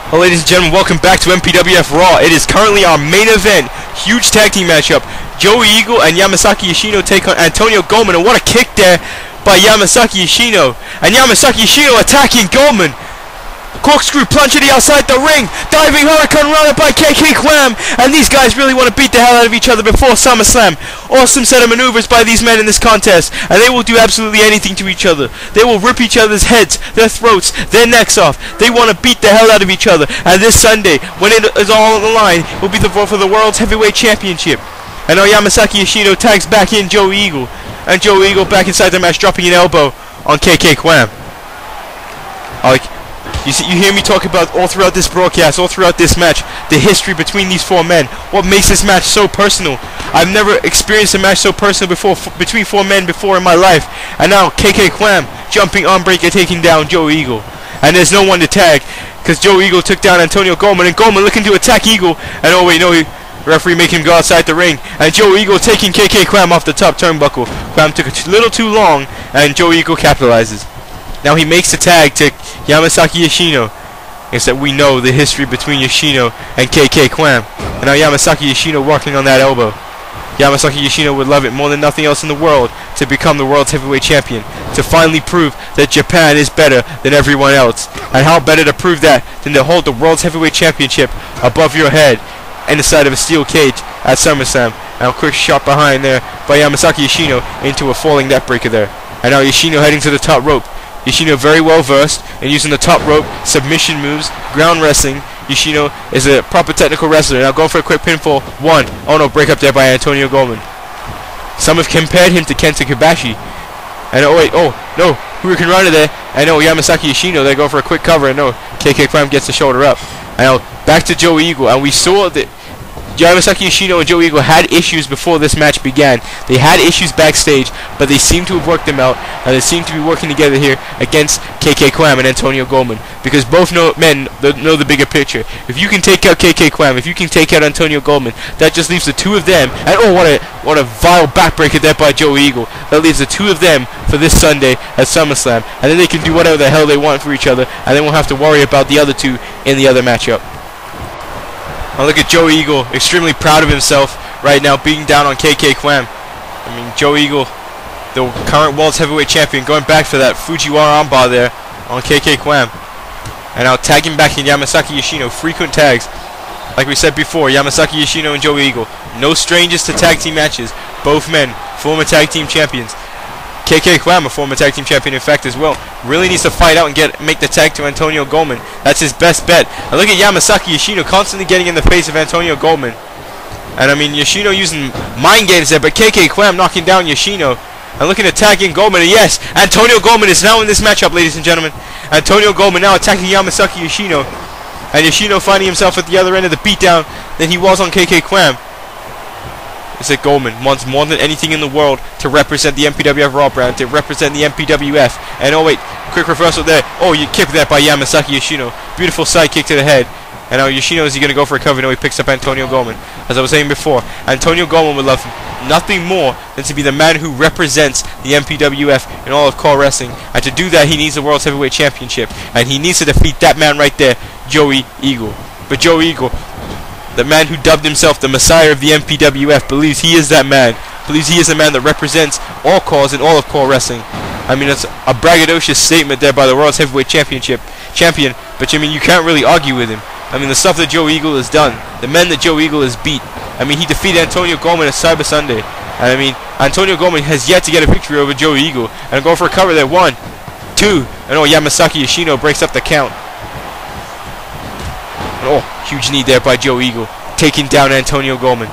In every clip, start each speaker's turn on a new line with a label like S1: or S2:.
S1: Well, ladies and gentlemen, welcome back to MPWF Raw. It is currently our main event, huge tag team matchup. Joey Eagle and Yamasaki Yoshino take on Antonio Goldman, and what a kick there by Yamasaki Yoshino. And Yamasaki Yoshino attacking Goldman. Corkscrew plunge to the outside the ring, diving hurricane rounded by KK Quam, and these guys really want to beat the hell out of each other before SummerSlam. Awesome set of maneuvers by these men in this contest, and they will do absolutely anything to each other. They will rip each other's heads, their throats, their necks off. They want to beat the hell out of each other, and this Sunday, when it is all on the line, will be the vote for the World's Heavyweight Championship. And now Yamasaki Yoshino tags back in Joey Eagle, and Joey Eagle back inside the match, dropping an elbow on KK Quam. You hear me talk about all throughout this broadcast, all throughout this match, the history between these four men. What makes this match so personal? I've never experienced a match so personal between four men before in my life. And now KK Quam jumping on breaker, taking down Joey Eagle. And there's no one to tag, because Joey Eagle took down Antonio Goldman, and Goldman looking to attack Eagle. And oh wait, no, referee making him go outside the ring. And Joey Eagle taking KK Quam off the top turnbuckle. Quam took a little too long, and Joey Eagle capitalizes. Now he makes the tag to Yamasaki Yoshino. Instead, we know the history between Yoshino and KK Quam. And now Yamasaki Yoshino working on that elbow. Yamasaki Yoshino would love it more than nothing else in the world to become the World's Heavyweight Champion. To finally prove that Japan is better than everyone else. And how better to prove that than to hold the World's Heavyweight Championship above your head inside of a steel cage at SummerSlam. Now a quick shot behind there by Yamasaki Yoshino into a falling neckbreaker there. And now Yoshino heading to the top rope. Yoshino very well versed in using the top rope, submission moves, ground wrestling. Yoshino is a proper technical wrestler. Now going for a quick pinfall. One. Oh no, break up there by Antonio Goldman. Some have compared him to Kenta Kobashi. And oh wait, oh no, Hurricane Runner there. And oh, Yamasaki Yoshino, they go for a quick cover. And no, KK Quam gets the shoulder up. And now back to Joey Eagle. And we saw that Yamasaki Yoshino and Joey Eagle had issues before this match began. They had issues backstage, but they seem to have worked them out, and they seem to be working together here against KK Quam and Antonio Goldman, because both men know the bigger picture. If you can take out KK Quam, if you can take out Antonio Goldman, that just leaves the two of them. And oh, what a vile backbreaker there by Joey Eagle. That leaves the two of them for this Sunday at SummerSlam, and then they can do whatever the hell they want for each other, and they won't have to worry about the other two in the other matchup. Now look at Joey Eagle, extremely proud of himself right now, beating down on KK Quam. I mean, Joey Eagle, the current World's Heavyweight Champion, going back for that Fujiwara armbar there on KK Quam. And now tagging back in Yamasaki Yoshino, frequent tags. Like we said before, Yamasaki Yoshino and Joey Eagle, no strangers to tag team matches. Both men, former tag team champions. KK Quam, a former tag team champion in fact as well, really needs to fight out and make the tag to Antonio Goldman. That's his best bet. And look at Yamasaki Yoshino constantly getting in the face of Antonio Goldman. And I mean, Yoshino using mind games there, but KK Quam knocking down Yoshino and looking to tag in Goldman. And yes, Antonio Goldman is now in this matchup, ladies and gentlemen. Antonio Goldman now attacking Yamasaki Yoshino, and Yoshino finding himself at the other end of the beatdown than he was on KK Quam. Is that Goldman wants more than anything in the world to represent the MPWF Raw brand, to represent the MPWF. And oh wait, quick reversal there. Oh, you kick that by Yamasaki Yoshino. Beautiful side kick to the head. And now Yoshino, is he going to go for a cover? No, he picks up Antonio Goldman. As I was saying before, Antonio Goldman would love nothing more than to be the man who represents the MPWF in all of core wrestling. And to do that, he needs the World's Heavyweight Championship. And he needs to defeat that man right there, Joey Eagle. But Joey Eagle, the man who dubbed himself the Messiah of the MPWF, believes he is that man. Believes he is the man that represents all cores in all of core wrestling. I mean, it's a braggadocious statement there by the World's Heavyweight champion, but I mean, you can't really argue with him. I mean, the stuff that Joey Eagle has done, the men that Joey Eagle has beat. I mean, he defeated Antonio Goldman at Cyber Sunday. And I mean, Antonio Goldman has yet to get a victory over Joey Eagle. And go for a cover there. 1, 2. And oh, Yamasaki Yoshino breaks up the count. Oh, huge knee there by Joey Eagle, taking down Antonio Goldman.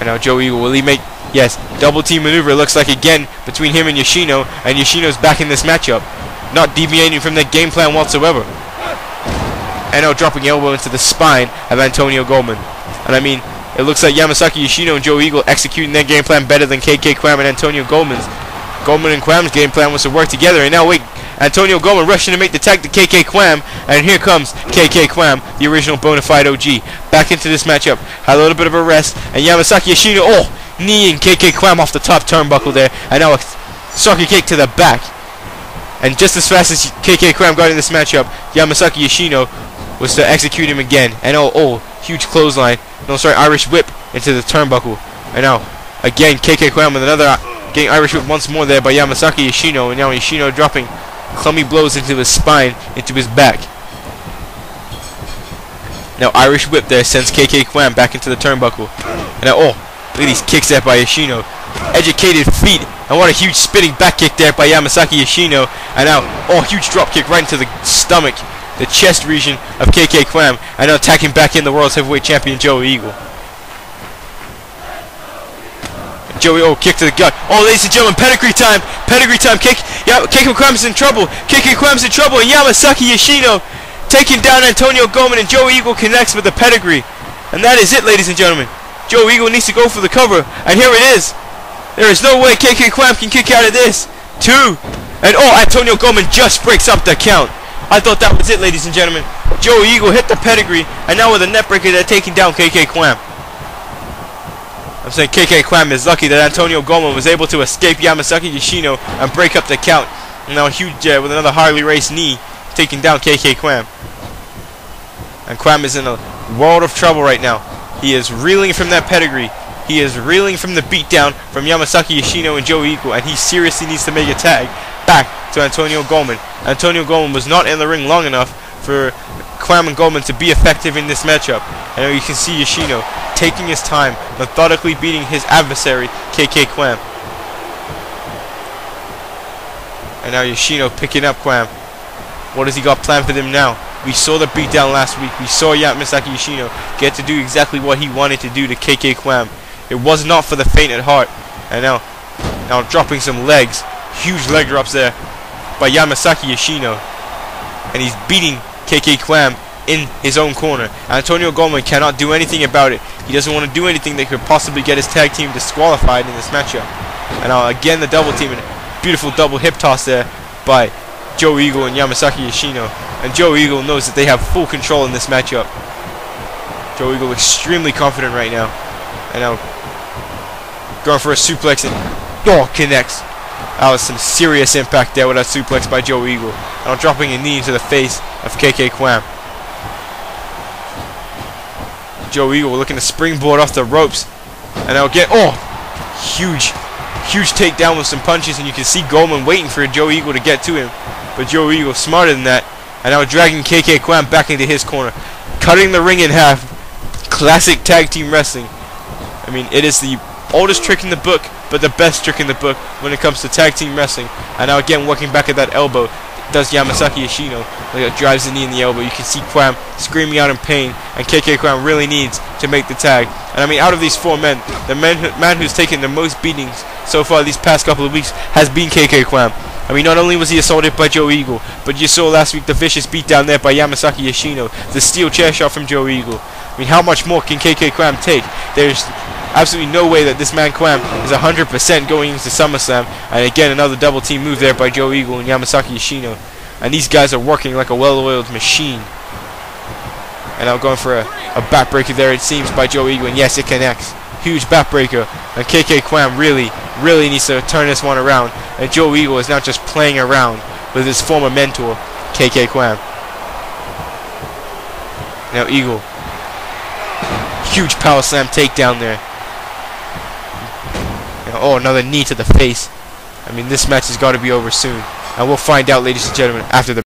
S1: And now Joey Eagle, will he make, yes, double team maneuver, it looks like again, between him and Yoshino Yoshino's back in this matchup, not deviating from their game plan whatsoever. And now dropping elbow into the spine of Antonio Goldman. And I mean, it looks like Yamasaki Yoshino and Joey Eagle executing their game plan better than KK Quam and Antonio Goldman's. Goldman and Quam's game plan was to work together, and now wait, Antonio Goldman rushing to make the tag to KK Quam, and here comes KK Quam, the original bona fide OG, back into this matchup. Had a little bit of a rest, and Yamasaki Yoshino, oh, kneeing KK Quam off the top turnbuckle there, and now a sucker kick to the back. And just as fast as KK Kwam got in this matchup, Yamasaki Yoshino was to execute him again. And huge clothesline. No, sorry, Irish whip into the turnbuckle. And now, again, KK Kwam with another getting Irish whip once more there by Yamasaki Yoshino. And now Yoshino dropping clumsy blows into his spine, into his back. Now Irish whip there sends KK Kwam back into the turnbuckle. And now, look at these kicks there by Yoshino. Educated feet. And what a huge spinning back kick there by Yamasaki Yoshino. And now, huge drop kick right into the stomach, the chest region of KK Kwam. And now attacking back in the World's Heavyweight Champion Joey Eagle. Joey, kick to the gut. Ladies and gentlemen, pedigree time. Pedigree time. KK Kwam's in trouble. KK Kwam's in trouble. And Yamasaki Yoshino taking down Antonio Goldman. And Joey Eagle connects with the pedigree. And that is it, ladies and gentlemen. Joey Eagle needs to go for the cover. And here it is. There is no way KK Kwam can kick out of this. 2. And Antonio Goldman just breaks up the count. I thought that was it, ladies and gentlemen. Joey Eagle hit the pedigree. And now with a net breaker, they're taking down KK Kwam. I'm saying KK Kwam is lucky that Antonio Goldman was able to escape Yamasaki Yoshino and break up the count. And now huge with another Harley Race knee, taking down KK Kwam. And Kwam is in a world of trouble right now. He is reeling from that pedigree. He is reeling from the beatdown from Yamasaki Yoshino and Joey Eagle, and he seriously needs to make a tag back to Antonio Goldman. Antonio Goldman was not in the ring long enough for Kwam and Goldman to be effective in this matchup. And now you can see Yoshino taking his time, methodically beating his adversary, KK Kwam. And now Yoshino picking up Kwam. What has he got planned for them now? We saw the beatdown last week. We saw Yamasaki Yoshino get to do exactly what he wanted to do to KK Kwam. It was not for the faint at heart. And now dropping some legs. Huge leg drops there by Yamasaki Yoshino. And he's beating KK Kwam in his own corner. Antonio Goldman cannot do anything about it. He doesn't want to do anything that could possibly get his tag team disqualified in this matchup. And now again the double team, and beautiful double hip toss there by Joey Eagle and Yamasaki Yoshino. And Joey Eagle knows that they have full control in this matchup. Joey Eagle extremely confident right now. And now going for a suplex and connects. That was some serious impact there with that suplex by Joey Eagle. Now dropping a knee into the face of KK Kwam. Joey Eagle looking to springboard off the ropes. And now again, huge takedown with some punches, and you can see Goldman waiting for Joey Eagle to get to him. But Joey Eagle smarter than that. And now dragging KK Kwam back into his corner. Cutting the ring in half. Classic tag team wrestling. I mean, it is the oldest trick in the book, but the best trick in the book when it comes to tag team wrestling. And now again working back at that elbow. Does Yamasaki Yoshino. Drives the knee in the elbow. You can see Kwam screaming out in pain. And KK Kwam really needs to make the tag. And I mean, out of these 4 men, the man who's taken the most beatings so far these past couple of weeks has been KK Kwam. I mean, not only was he assaulted by Joey Eagle, but you saw last week the vicious beatdown there by Yamasaki Yoshino. The steel chair shot from Joey Eagle. I mean, how much more can KK Kwam take? There's absolutely no way that this man Kwam is 100% going into SummerSlam. And again, another double team move there by Joey Eagle and Yamasaki Yoshino. And these guys are working like a well-oiled machine. And now going for a backbreaker there, it seems, by Joey Eagle. And yes, it connects. Huge backbreaker. And KK Kwam really needs to turn this one around. And Joey Eagle is now just playing around with his former mentor, KK Kwam. Now Eagle. Huge power slam takedown there. Now, another knee to the face. I mean, this match has got to be over soon. And we'll find out, ladies and gentlemen, after the